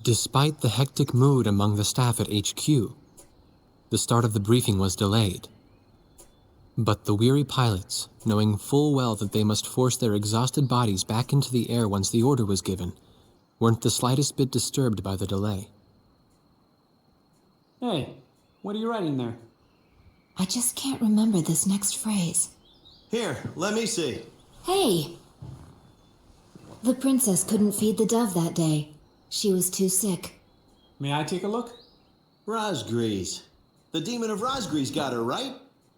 Despite the hectic mood among the staff at HQ, the start of the briefing was delayed. But the weary pilots, knowing full well that they must force their exhausted bodies back into the air once the order was given, weren't the slightest bit disturbed by the delay. Hey, what are you writing there? I just can't remember this next phrase. Here, let me see. Hey! The princess couldn't feed the dove that day. She was too sick. May I take a look? Razgriz. The demon of Razgriz got her, right?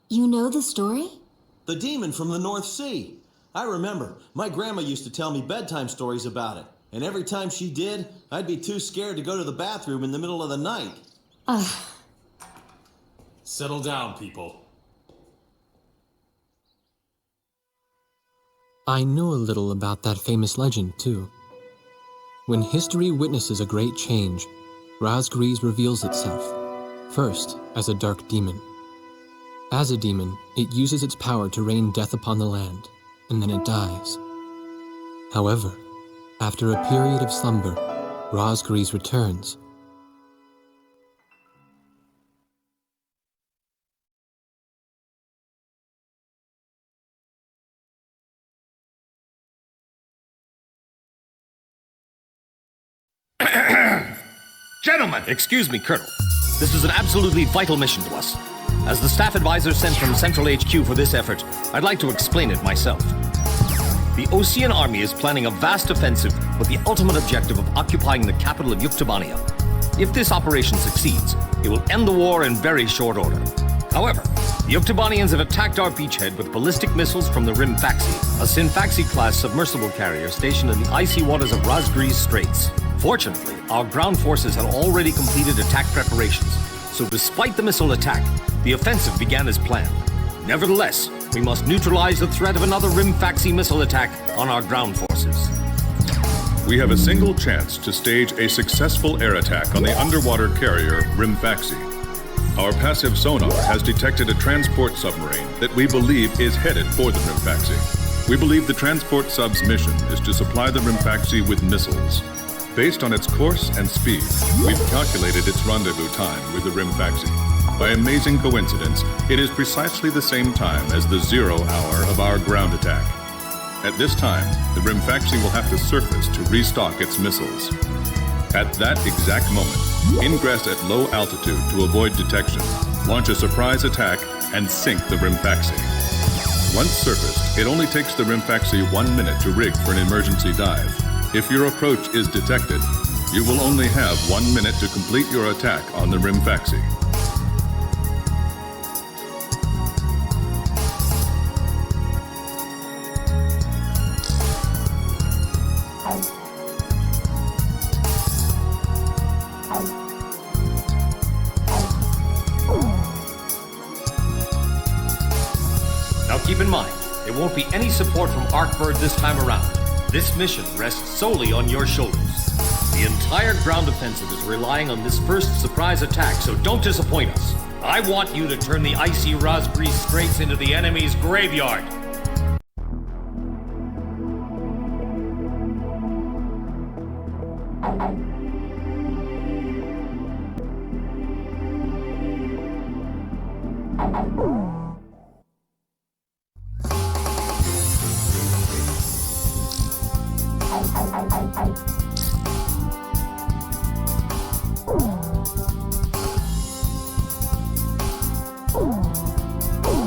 You know the story? The demon from the North Sea. I remember. My grandma used to tell me bedtime stories about it. And every time she did, I'd be too scared to go to the bathroom in the middle of the night. Settle down, people. I know a little about that famous legend, too. When history witnesses a great change, Razgriz reveals itself, first as a dark demon. As a demon, it uses its power to rain death upon the land, and then it dies. However, after a period of slumber, Razgriz returns. Gentlemen! Excuse me, Colonel. This is an absolutely vital mission to us. As the staff advisor sent from Central HQ for this effort, I'd like to explain it myself. The Osean Army is planning a vast offensive with the ultimate objective of occupying the capital of Yuktobania. If this operation succeeds, it will end the war in very short order. However, the Yuktobanians have attacked our beachhead with ballistic missiles from the Rimfaxi, a Sinfaxi-class submersible carrier stationed in the icy waters of Razgriz Straits. Fortunately, our ground forces had already completed attack preparations, so despite the missile attack, the offensive began as planned. Nevertheless, we must neutralize the threat of another Rimfaxi missile attack on our ground forces. We have a single chance to stage a successful air attack on the underwater carrier Rimfaxi. Our passive sonar has detected a transport submarine that we believe is headed for the Rimfaxi. We believe the transport sub's mission is to supply the Rimfaxi with missiles. Based on its course and speed, we've calculated its rendezvous time with the Rimfaxi. By amazing coincidence, it is precisely the same time as the 0 hour of our ground attack. At this time, the Rimfaxi will have to surface to restock its missiles. At that exact moment, ingress at low altitude to avoid detection, launch a surprise attack, and sink the Rimfaxi. Once surfaced, it only takes the Rimfaxi 1 minute to rig for an emergency dive. If your approach is detected, you will only have 1 minute to complete your attack on the Rimfaxi. Now keep in mind, there won't be any support from Arkbird this time around. This mission rests solely on your shoulders. The entire ground offensive is relying on this first surprise attack, so don't disappoint us. I want you to turn the icy Razgriz Straits into the enemy's graveyard.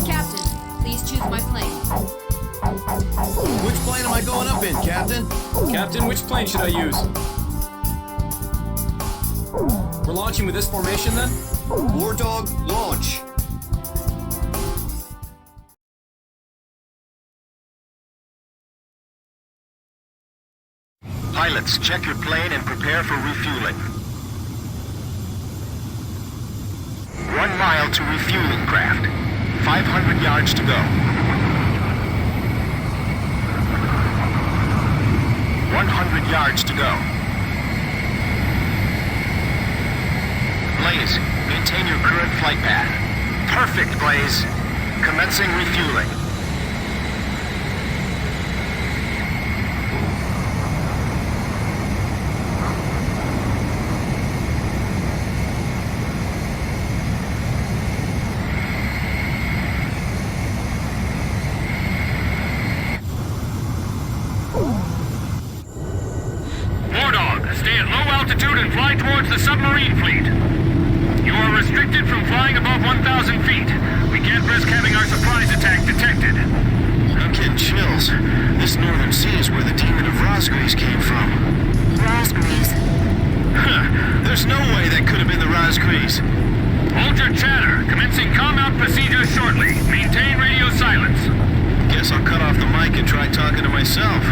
Captain, please choose my plane. Which plane am I going up in, Captain? Captain, which plane should I use? We're launching with this formation, then? War Dog, launch! Pilots, check your plane and prepare for refueling. 1 mile to refueling craft. 500 yards to go. 100 yards to go. Blaze, maintain your current flight path. Perfect, Blaze. Commencing refueling. altitude and fly towards the submarine fleet. You are restricted from flying above 1,000 feet. We can't risk having our surprise attack detected. I'm getting chills. This northern sea is where the demon of Razgriz came from. Razgriz. Huh. There's no way that could have been the Razgriz. Hold your chatter. Commencing comm-out procedure shortly. Maintain radio silence. Guess I'll cut off the mic and try talking to myself.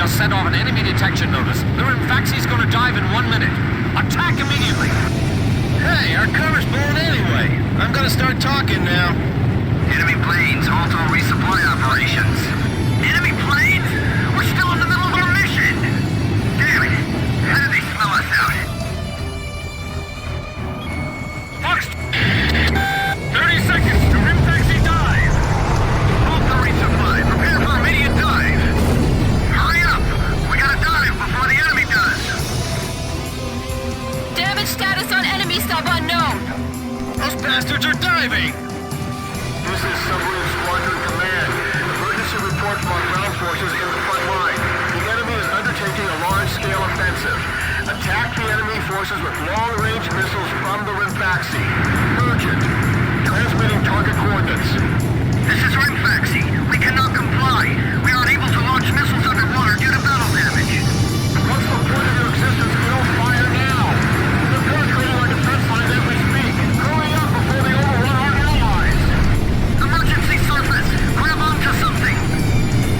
Sent off an enemy detection notice. The Rimfaxi's gonna dive in 1 minute. Attack immediately! Hey, our cover's blown anyway. I'm gonna start talking now. Enemy planes, auto resupply operations. Enemy planes? We're still in the middle of our mission! Damn it! How did they smell us out? Fox! 30 seconds to Rimfaxi dive! Auto resupply, prepare for immediate dive! Before the enemy does! Damage status on enemy sub unknown. Those bastards are diving! This is Submarine Squadron Command. Emergency report from our ground forces in the front line. The enemy is undertaking a large-scale offensive. Attack the enemy forces with long-range missiles from the Rimfaxi. Urgent. Transmitting target coordinates. This is Rimfaxi. We cannot comply. We are unable to launch missiles underwater due to battle damage. What's the point of your existence if we don't fire now? They're penetrating our defense lines as we speak. Hurry up before they overrun our allies! Emergency surface! Grab onto something!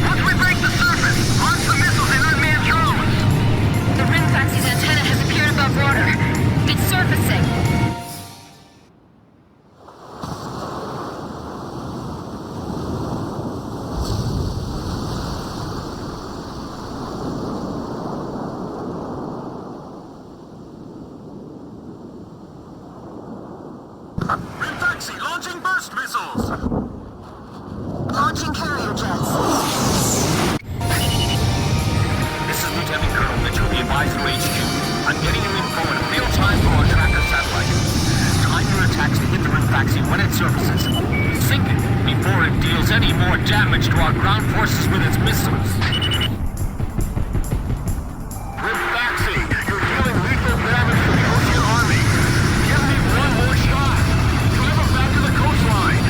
Once we break the surface, launch the missiles in unmanned drones! The Rimfaxi's antenna has appeared above water. It's surfacing. Rimfaxi, launching burst missiles! Launching carrier jets. This is Lieutenant Colonel Mitchell, the advisor HQ. I'm getting you info in real time from our tracker satellite. Time your attacks to hit the Rimfaxi when it surfaces. Sink it before it deals any more damage to our ground forces with its missiles. Rimfaxi, you're dealing lethal damage to the Ocean Army. Give me one more shot. Drive them back to the coastline.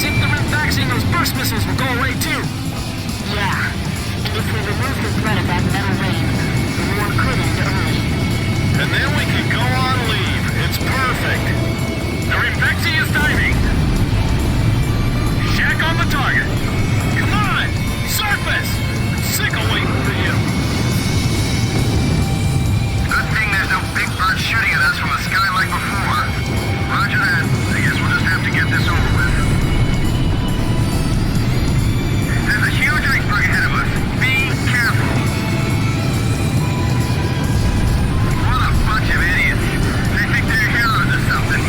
Sink the Rimfaxi and those burst missiles will go away too. Yeah. And if we remove the threat of that metal rain, the war could end early. And then we can go on leave. It's perfect. The Rimfaxi is diving! Shack on the target! Come on! Surface! I'm sick of waiting for you. Good thing there's no big bird shooting at us from the sky like before. Roger that. I guess we'll just have to get this over with. There's a huge iceberg ahead of us. Be careful. What a bunch of idiots. They think they're heroes or something.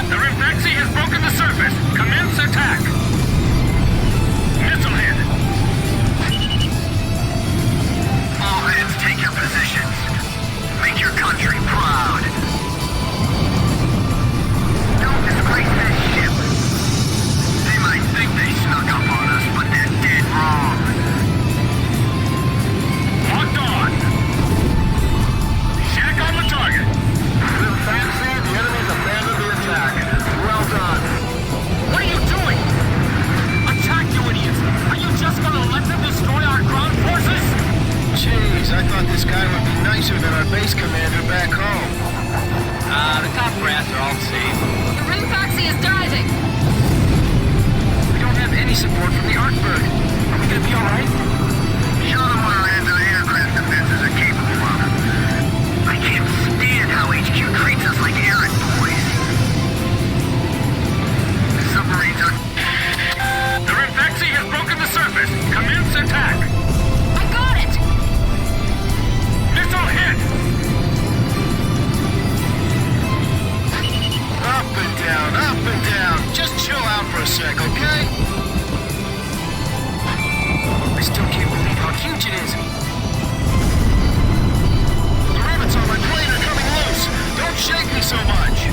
The Rimfaxi has broken the surface. Commence attack! Missile hit! All hands, take your positions. Make your country proud. Don't disgrace this ship. They might think they snuck up on us, but they're dead wrong. Locked on! Shack on the target! Rimfaxi, the enemy's abandoned the attack. Well done. What are you doing? Attack, you idiots! Are you just gonna let them destroy our ground forces? Jeez, I thought this guy would be nicer than our base commander back home. The top brass are all safe. The Rimfaxi is diving. We don't have any support from the Artbird. Are we gonna be alright? Show them what our anti-aircraft defenses are capable of. I can't stand how HQ treats us like errand boys. Submarines are... The down, up and down. Just chill out for a sec, okay? I still can't believe how huge it is. The rivets on my plane are coming loose. Don't shake me so much.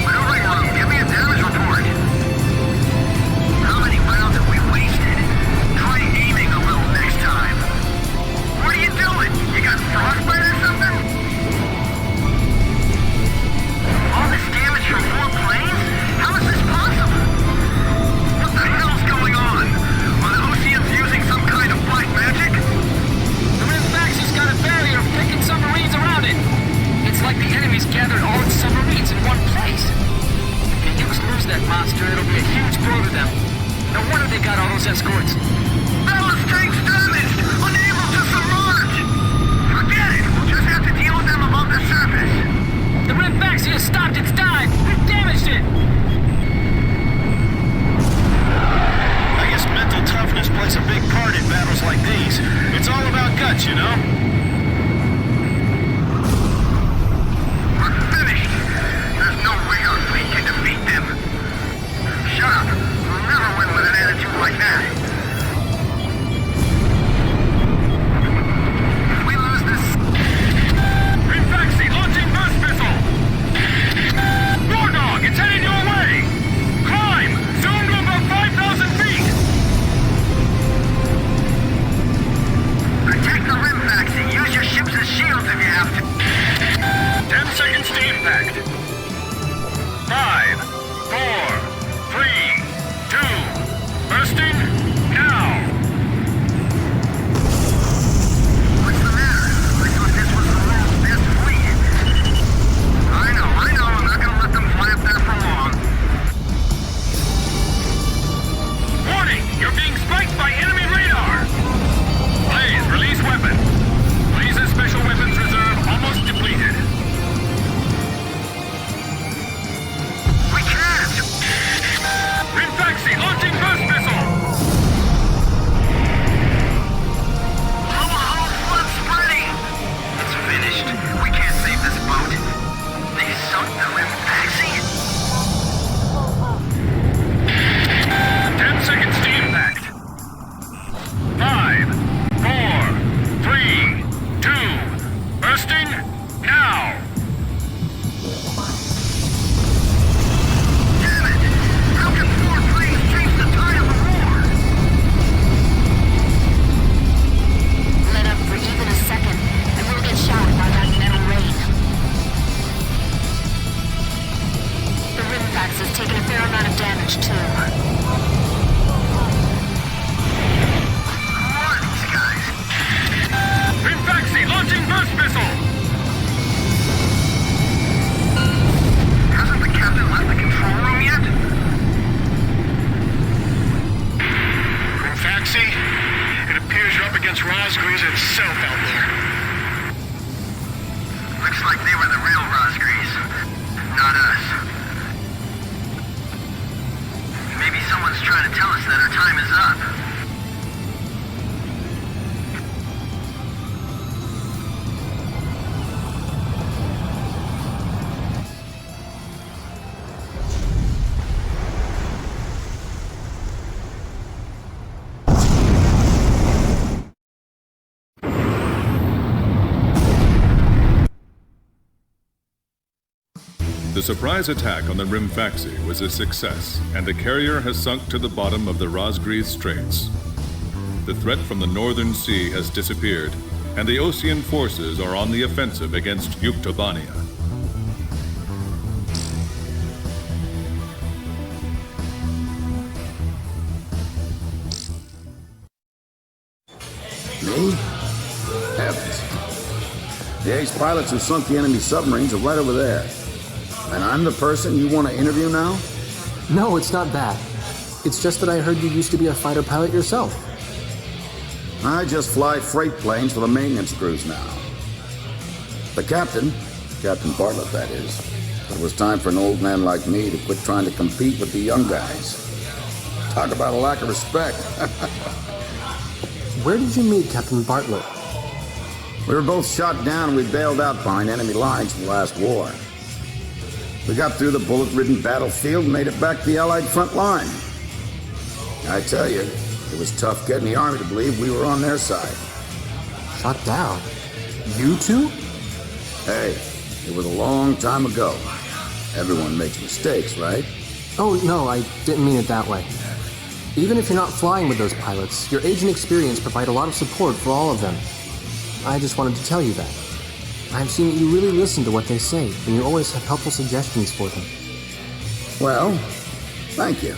Maneuvering room, give me a damage report. How many rounds have we wasted? Try aiming a little next time. What are you doing? You got frostbite or something? All this damage from 4 planes? How is this possible? What the hell's going on? Are the Oceans using some kind of black magic? The Rimfaxi's got a barrier picking submarines around it. It's like the enemy's gathered all its submarines in one place. If the Ukes lose that monster, it'll be a huge blow to them. No wonder they got all those escorts. Ballast tanks damaged! Unable to submerge! Forget it! We'll just have to deal with them above the surface. The Rimfaxi has stopped its dive! We've damaged it! I guess mental toughness plays a big part in battles like these. It's all about guts, you know? We're finished! There's no way our fleet can defeat them! Shut up! We'll never win with an attitude like that! If we lose this... Rimfaxi launching burst missile! War Dog, it's heading your way! Climb! Zoom to about 5,000 feet! Protect the Rimfaxi! Use your ships as shields if you have to! 10 seconds to impact. 5, 4, 3, 2, bursting, now! What's the matter? I thought this was the world's best fleet. I know. I'm not gonna let them fly up there for long. Warning! You're being spiked by enemy radar! Blaze, release weapon. Blaze's special weapons reserve almost depleted. We can't! Rimfaxi launching burst missile! Tomahawk flood spreading! It's finished. We can't save this boat. They sunk the Rimfaxi? 10 seconds to impact. 5, 4, 3, 2, bursting, now! Damn it! How can 4 planes change the tide of the war? Let up for even a second, and we'll get showered by that metal rain. The Rimfax has taken a fair amount of damage, too. Who are these guys? Rimfaxi launching burst missile! Hasn't the captain left the control room yet? Rimfaxi, it appears you're up against Razgriz itself out there. Looks like they were the real Razgriz, not us. Maybe someone's trying to tell us that our time is up. The surprise attack on the Rimfaxi was a success, and the carrier has sunk to the bottom of the Razgriz Straits. The threat from the northern sea has disappeared, and the Ocean forces are on the offensive against Yuktobania. Me? Heavens. The ace pilots who sunk the enemy submarines are right over there. And I'm the person you want to interview now? No, it's not that. It's just that I heard you used to be a fighter pilot yourself. I just fly freight planes for the maintenance crews now. The captain, Captain Bartlett that is, it was time for an old man like me to quit trying to compete with the young guys. Talk about a lack of respect. Where did you meet Captain Bartlett? We were both shot down and we bailed out behind enemy lines in the last war. We got through the bullet-ridden battlefield and made it back to the Allied front line. I tell you, it was tough getting the Army to believe we were on their side. Shot down? You two? Hey, it was a long time ago. Everyone makes mistakes, right? Oh, no, I didn't mean it that way. Even if you're not flying with those pilots, your age and experience provide a lot of support for all of them. I just wanted to tell you that. I've seen that you really listen to what they say, and you always have helpful suggestions for them. Well, thank you.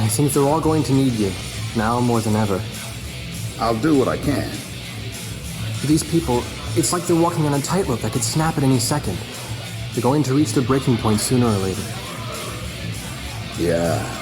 I think they're all going to need you, now more than ever. I'll do what I can. For these people, it's like they're walking on a tightrope that could snap at any second. They're going to reach their breaking point sooner or later. Yeah.